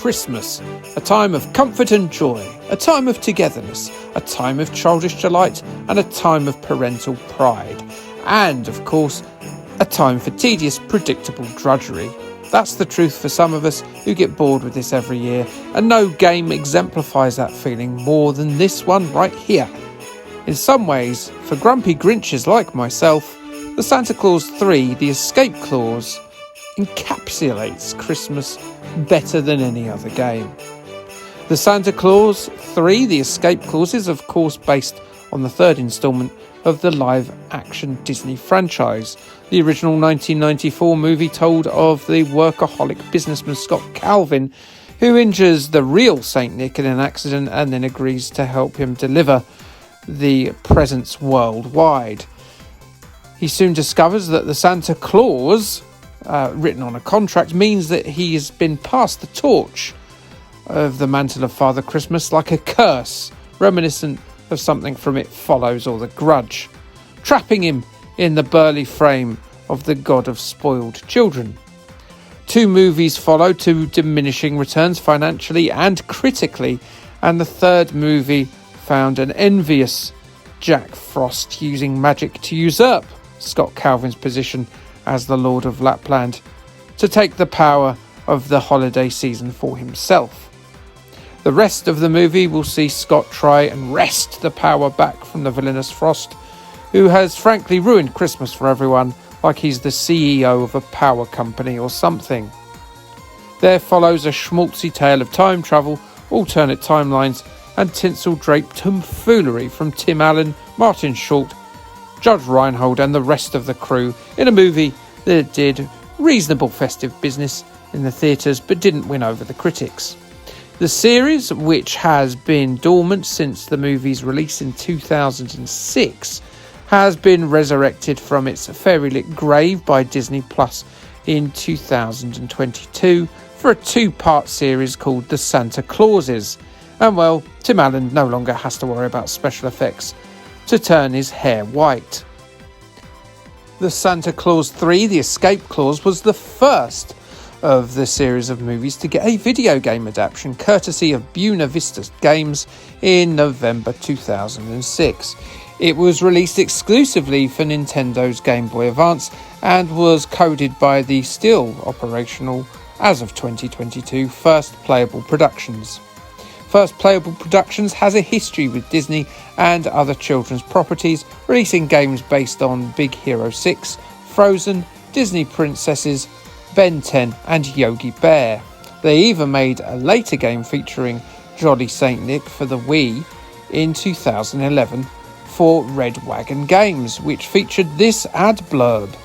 Christmas, a time of comfort and joy, a time of togetherness, a time of childish delight, and a time of parental pride. And, of course, a time for tedious, predictable drudgery. That's the truth for some of us who get bored with this every year, and no game exemplifies that feeling more than this one right here. In some ways, for grumpy Grinches like myself, the Santa Claus 3, the Escape Clause, encapsulates Christmas better than any other game. The Santa Claus 3, the Escape Clause, is of course based on the third instalment of the live-action Disney franchise. The original 1994 movie told of the workaholic businessman Scott Calvin, who injures the real Saint Nick in an accident and then agrees to help him deliver the presents worldwide. He soon discovers that the Santa Claus, written on a contract, means that he has been passed the torch of the mantle of Father Christmas like a curse, reminiscent of something from It Follows or The Grudge, trapping him in the burly frame of the god of spoiled children. 2 movies follow to diminishing returns financially and critically, and the third movie found an envious Jack Frost using magic to usurp Scott Calvin's position as the Lord of Lapland, to take the power of the holiday season for himself. The rest of the movie will see Scott try and wrest the power back from the villainous Frost, who has frankly ruined Christmas for everyone, like he's the CEO of a power company or something. There follows a schmaltzy tale of time travel, alternate timelines, and tinsel-draped tomfoolery from Tim Allen, Martin Short, Judge Reinhold and the rest of the crew in a movie that did reasonable festive business in the theatres but didn't win over the critics. The series, which has been dormant since the movie's release in 2006, has been resurrected from its fairy-lit grave by Disney Plus in 2022 for a 2-part series called The Santa Clauses. And well, Tim Allen no longer has to worry about special effects to turn his hair white. The Santa Claus 3, the Escape Clause, was the first of the series of movies to get a video game adaptation, courtesy of Buena Vista Games in November 2006. It was released exclusively for Nintendo's Game Boy Advance and was coded by the still operational, as of 2022, First Playable Productions. First Playable Productions has a history with Disney and other children's properties, releasing games based on Big Hero 6, Frozen, Disney Princesses, Ben 10 and Yogi Bear. They even made a later game featuring Jolly Saint Nick for the Wii in 2011 for Red Wagon Games, which featured this ad blurb.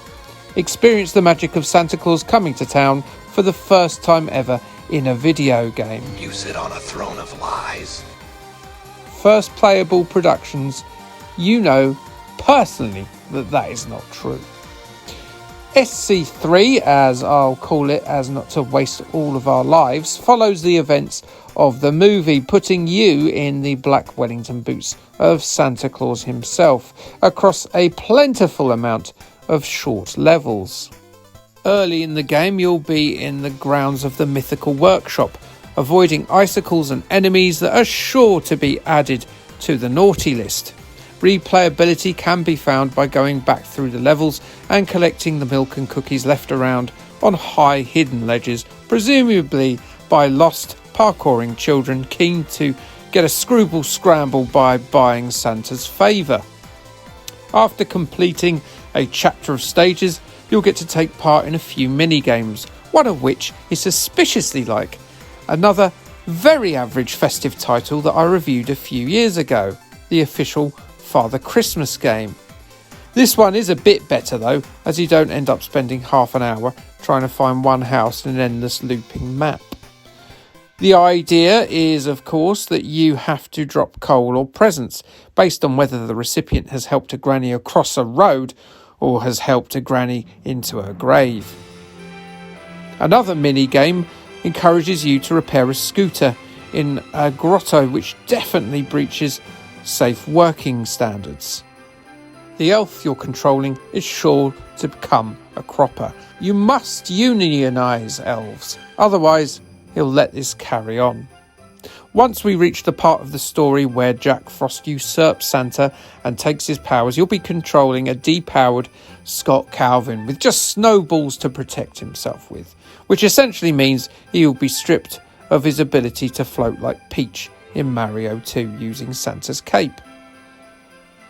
Experience the magic of Santa Claus coming to town for the first time ever in a video game. You sit on a throne of lies. First Playable Productions, you know personally that is not true. SC3, as I'll call it, as not to waste all of our lives, follows the events of the movie, putting you in the black Wellington boots of Santa Claus himself across a plentiful amount of short levels. Early in the game, you'll be in the grounds of the mythical workshop, avoiding icicles and enemies that are sure to be added to the naughty list. Replayability can be found by going back through the levels and collecting the milk and cookies left around on high hidden ledges, presumably by lost parkouring children keen to get a screwball scramble by buying Santa's favour. After completing a chapter of stages, you'll get to take part in a few mini-games, one of which is suspiciously like another very average festive title that I reviewed a few years ago, the official Father Christmas game. This one is a bit better though, as you don't end up spending half an hour trying to find one house in an endless looping map. The idea is, of course, that you have to drop coal or presents based on whether the recipient has helped a granny across a road or has helped a granny into her grave. Another mini-game encourages you to repair a scooter in a grotto, which definitely breaches safe working standards. The elf you're controlling is sure to become a cropper. You must unionise elves, otherwise he'll let this carry on. Once we reach the part of the story where Jack Frost usurps Santa and takes his powers, you'll be controlling a depowered Scott Calvin with just snowballs to protect himself with, which essentially means he will be stripped of his ability to float like Peach in Mario 2 using Santa's cape.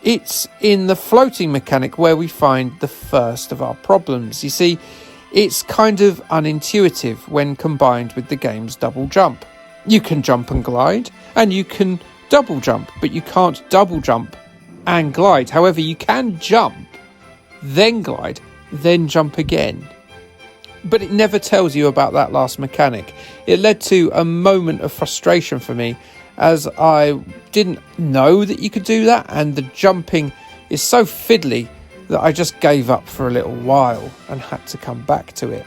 It's in the floating mechanic where we find the first of our problems. You see, it's kind of unintuitive when combined with the game's double jump. You can jump and glide, and you can double jump, but you can't double jump and glide. However, you can jump, then glide, then jump again. But it never tells you about that last mechanic. It led to a moment of frustration for me, as I didn't know that you could do that, and the jumping is so fiddly that I just gave up for a little while and had to come back to it.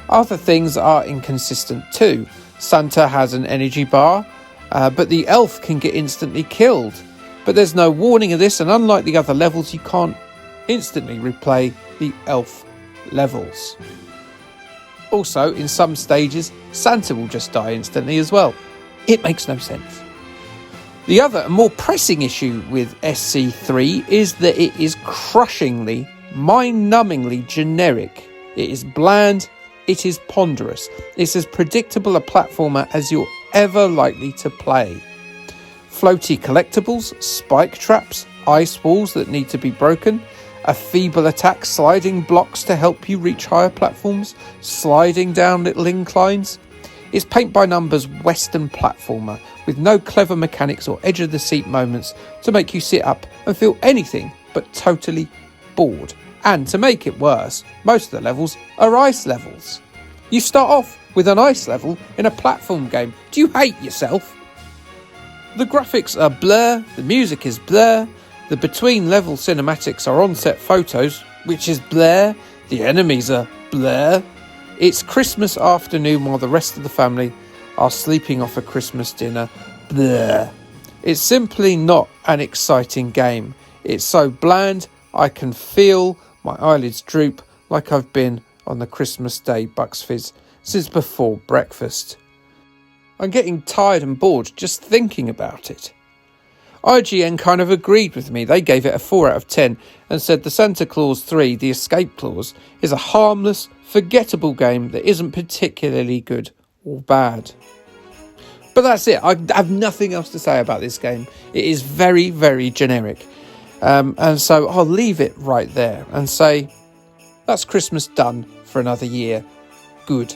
Other things are inconsistent too. Santa has an energy bar, but the elf can get instantly killed. But there's no warning of this, and unlike the other levels, you can't instantly replay the elf levels. Also, in some stages, Santa will just die instantly as well. It makes no sense. The other and more pressing issue with SC3 is that it is crushingly, mind-numbingly generic. It is bland, it is ponderous. It's as predictable a platformer as you're ever likely to play. Floaty collectibles, spike traps, ice walls that need to be broken, a feeble attack, sliding blocks to help you reach higher platforms, sliding down little inclines. It's paint-by-numbers Western platformer with no clever mechanics or edge-of-the-seat moments to make you sit up and feel anything but totally bored. And to make it worse, most of the levels are ice levels. You start off with an ice level in a platform game. Do you hate yourself? The graphics are blur, the music is blur, the between-level cinematics are on-set photos, which is blur, the enemies are blur. It's Christmas afternoon while the rest of the family are sleeping off a Christmas dinner. Blur. It's simply not an exciting game. It's so bland, I can feel my eyelids droop like I've been on the Christmas Day Bucks Fizz since before breakfast. I'm getting tired and bored just thinking about it. IGN kind of agreed with me. They gave it a 4 out of 10 and said the Santa Claus 3, the Escape Clause, is a harmless, forgettable game that isn't particularly good or bad. But that's it. I have nothing else to say about this game. It is very, very generic. And so I'll leave it right there and say, that's Christmas done for another year. Good.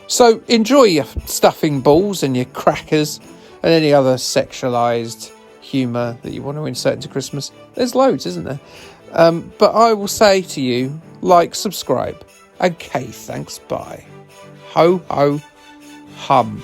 So enjoy your stuffing balls and your crackers and any other sexualised humour that you want to insert into Christmas. There's loads, isn't there? But I will say to you, like, subscribe. Okay, thanks, bye. Ho, ho, hum.